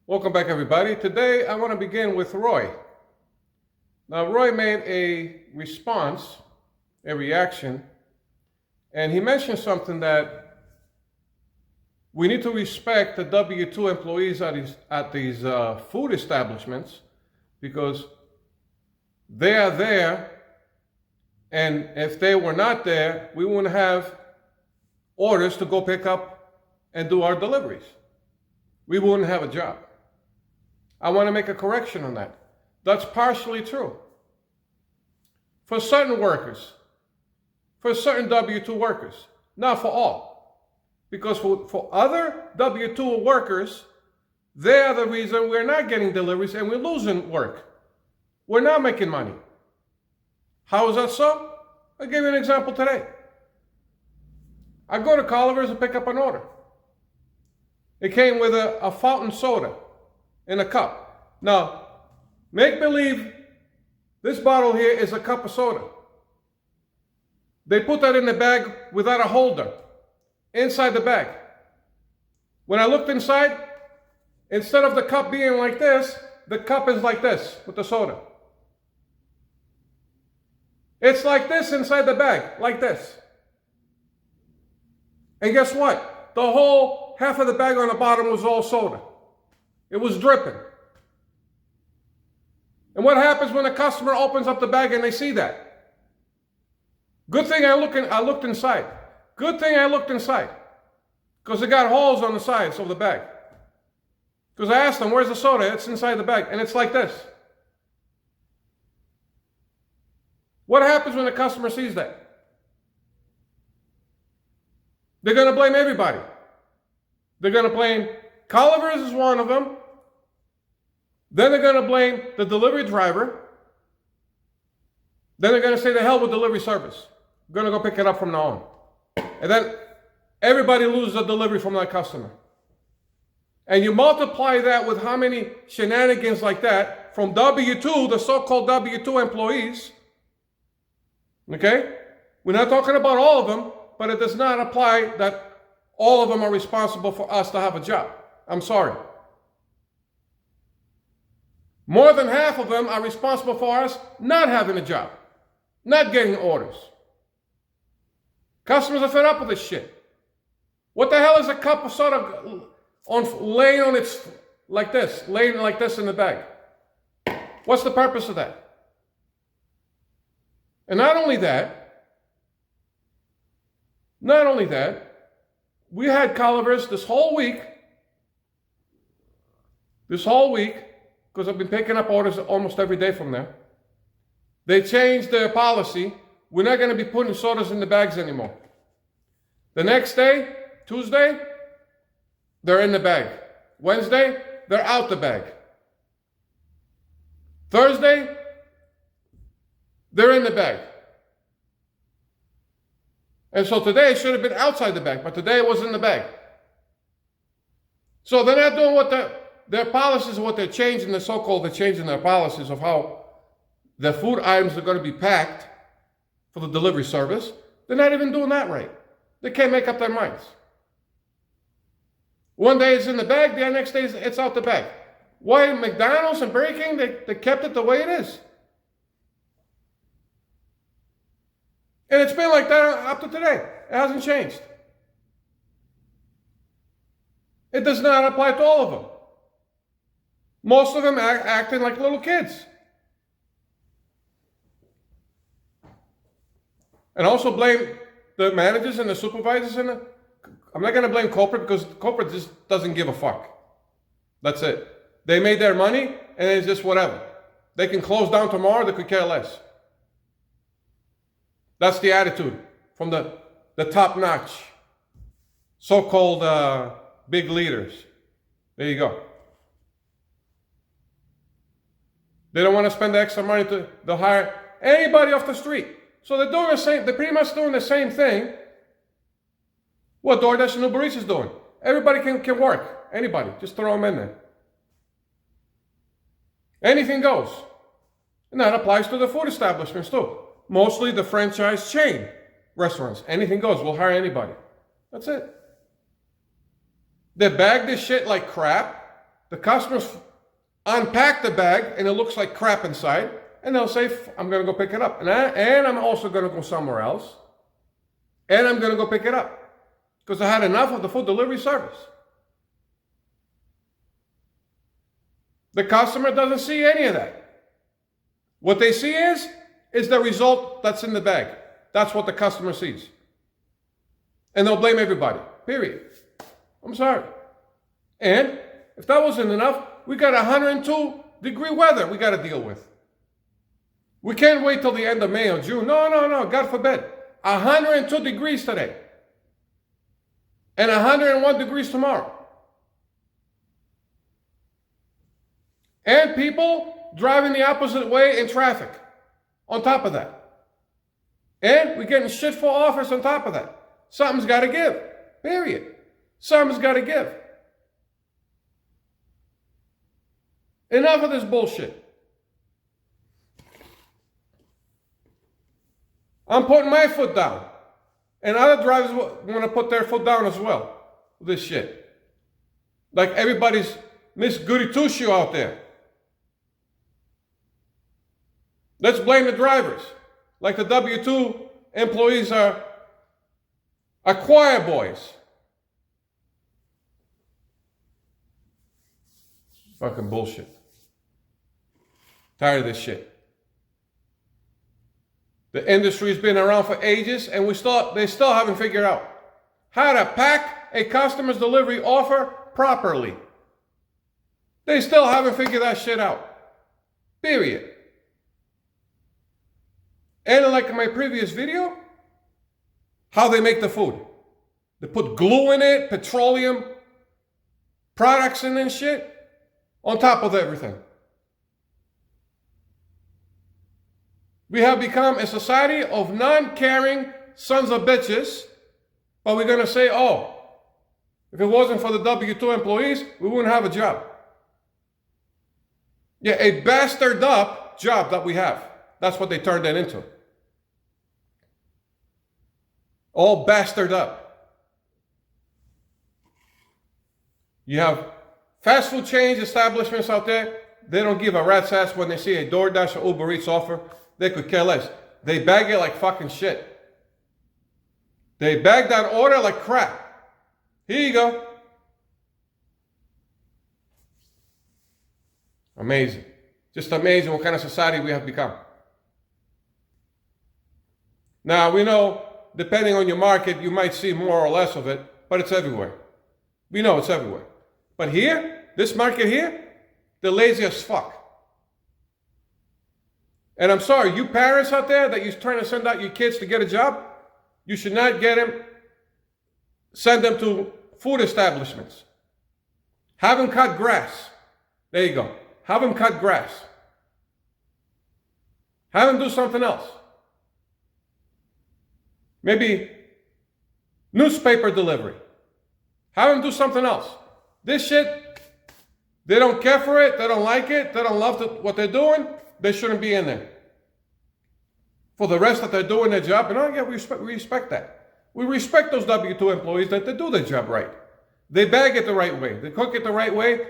Welcome back, everybody. Today, I want to begin with Roy. Now, Roy made a response, a reaction, and he mentioned something that we need to respect the W-2 employees at these food establishments because they are there, and if they were not there, we wouldn't have orders to go pick up and do our deliveries. We wouldn't have a job. I want to make a correction on that. That's partially true. For certain workers, for certain W-2 workers, not for all. Because for other W-2 workers, they are the reason we're not getting deliveries and we're losing work. We're not making money. How is that so? I'll give you an example today. I go to Culver's and pick up an order. It came with a fountain soda in a cup. Now, make believe this bottle here is a cup of soda. They put that in the bag without a holder, inside the bag. When I looked inside, instead of the cup being like this, the cup is like this with the soda. It's like this inside the bag, like this. And guess what? The whole half of the bag on the bottom was all soda. It was dripping. And what happens when a customer opens up the bag and they see that? Good thing I looked inside. Good thing I looked inside. Because it got holes on the sides of the bag. Because I asked them, where's the soda? It's inside the bag. And it's like this. What happens when a customer sees that? They're going to blame everybody. They're going to blame Culver's is one of them. Then they're going to blame the delivery driver. Then they're going to say, the hell with delivery service. I'm going to go pick it up from now on. And then everybody loses a delivery from that customer. And you multiply that with how many shenanigans like that from W-2, the so-called W-2 employees. Okay? We're not talking about all of them, but it does not apply that all of them are responsible for us to have a job. I'm sorry. More than half of them are responsible for us not having a job, not getting orders. Customers are fed up with this shit. What the hell is a cup of soda laying on its like this, laying like this in the bag? What's the purpose of that? And not only that, we had Culver's this whole week, because I've been picking up orders almost every day from there. They changed their policy. We're not going to be putting sodas in the bags anymore. The next day, Tuesday, they're in the bag. Wednesday, they're out the bag. Thursday, they're in the bag. And so today it should have been outside the bag, but today it was in the bag. So they're not doing what their policies, what they're changing, they're changing their policies of how the food items are going to be packed for the delivery service. They're not even doing that right. They can't make up their minds. One day it's in the bag, the next day it's out the bag. Why McDonald's and Burger King, they kept it the way it is. And it's been like that up to today. It hasn't changed. It does not apply to all of them. Most of them acting like little kids. And also blame the managers and the supervisors. I'm not going to blame corporate because corporate just doesn't give a fuck. That's it. They made their money and it's just whatever. They can close down tomorrow, they could care less. That's the attitude from the top-notch, so-called big leaders. There you go. They don't want to spend the extra money to hire anybody off the street. So they're doing the same. They're pretty much doing the same thing. What DoorDash and ubereats is doing. Everybody can work. Anybody, just throw them in there. Anything goes, and that applies to the food establishments too. Mostly the franchise chain restaurants. Anything goes. We'll hire anybody. That's it. They bag this shit like crap. The customers unpack the bag and it looks like crap inside, and they'll say, I'm going to go pick it up. And I'm also going to go somewhere else, and I'm going to go pick it up because I had enough of the food delivery service. The customer doesn't see any of that. What they see is the result that's in the bag. That's what the customer sees. And they'll blame everybody, period. I'm sorry. And if that wasn't enough, we got 102-degree weather we got to deal with. We can't wait till the end of May or June. No, God forbid. 102 degrees today. And 101 degrees tomorrow. And people driving the opposite way in traffic on top of that. And we're getting shit for offers on top of that. Something's got to give. Period. Something's got to give. Enough of this bullshit. I'm putting my foot down. And other drivers want to put their foot down as well with this shit. Like everybody's Miss Goody Two-Shoe out there. Let's blame the drivers. Like the W-2 employees are choir boys. Fucking bullshit. Tired of this shit. The industry's been around for ages, and they still haven't figured out how to pack a customer's delivery offer properly. They still haven't figured that shit out. Period. And like in my previous video, how they make the food. They put glue in it, petroleum products in and shit, on top of everything. We have become a society of non-caring sons of bitches, but we're going to say, oh, if it wasn't for the W-2 employees, we wouldn't have a job. Yeah, a bastard up job that we have. That's what they turned it into. All bastard up. You have fast food chains, establishments out there, they don't give a rat's ass when they see a DoorDash or UbeReats offer. They could care less. They bag it like fucking shit. They bag that order like crap. Here you go. Amazing. Just amazing what kind of society we have become. Now, we know, depending on your market, you might see more or less of it, but it's everywhere. We know it's everywhere. But here, this market here, they're lazy as fuck. And I'm sorry, you parents out there that you're trying to send out your kids to get a job, you should not send them to food establishments. Have them cut grass. There you go. Have them cut grass. Have them do something else. Maybe newspaper delivery. Have them do something else. This shit, they don't care for it, they don't like it, they don't love what they're doing, they shouldn't be in there. For the rest that they're doing their job, and we respect that. We respect those W-2 employees that they do their job right. They bag it the right way, they cook it the right way,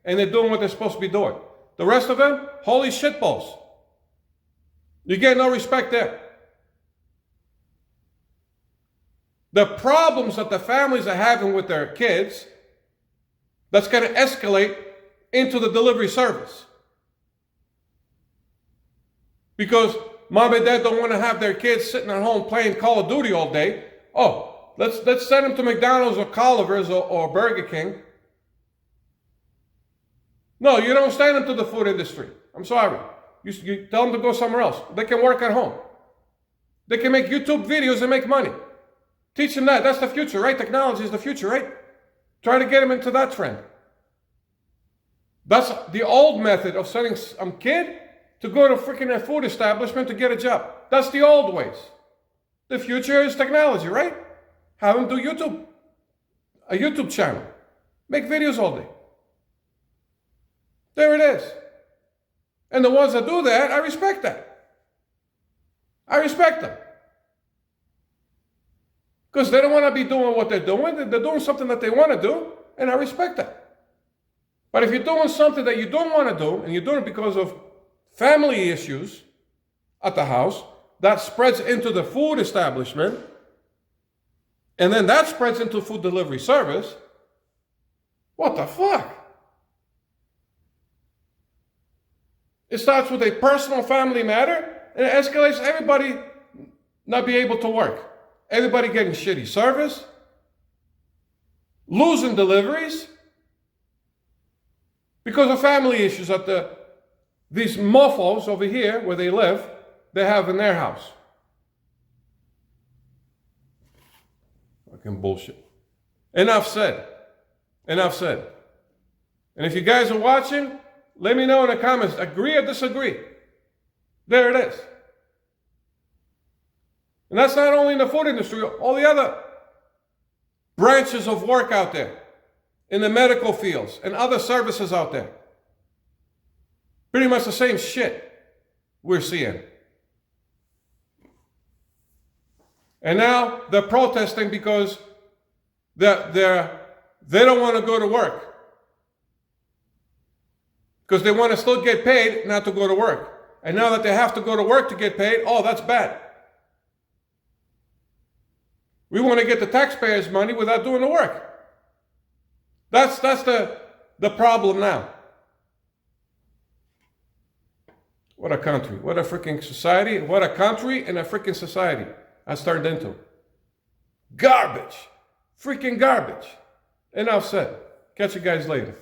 and they're doing what they're supposed to be doing. The rest of them, holy shitballs. You get no respect there. The problems that the families are having with their kids, that's going to escalate into the delivery service. Because mom and dad don't want to have their kids sitting at home playing Call of Duty all day. Oh, let's send them to McDonald's or Culver's or Burger King. No, you don't send them to the food industry. I'm sorry. You tell them to go somewhere else. They can work at home. They can make YouTube videos and make money. Teach them that. That's the future, right? Technology is the future, right? Try to get them into that trend. That's the old method of sending some kid to go to freaking a food establishment to get a job. That's the old ways. The future is technology, right? Have them do YouTube. A YouTube channel. Make videos all day. There it is. And the ones that do that, I respect that. I respect them. Because they don't want to be doing what they're doing. They're doing something that they want to do, and I respect that. But if you're doing something that you don't want to do, and you're doing it because of family issues at the house, that spreads into the food establishment, and then that spreads into food delivery service, what the fuck? It starts with a personal family matter, and it escalates to everybody not be able to work. Everybody getting shitty service, losing deliveries, because of family issues that these mofos over here where they live, they have in their house. Fucking bullshit. Enough said. Enough said. And if you guys are watching, let me know in the comments, agree or disagree. There it is. And that's not only in the food industry, all the other branches of work out there, in the medical fields and other services out there. Pretty much the same shit we're seeing. And now they're protesting because they don't want to go to work. Because they want to still get paid not to go to work. And now that they have to go to work to get paid, oh, that's bad. We want to get the taxpayers' money without doing the work. That's the problem now. What a country. What a freaking society. What a country and a freaking society that's turned into. Garbage. Freaking garbage. Enough said. Catch you guys later.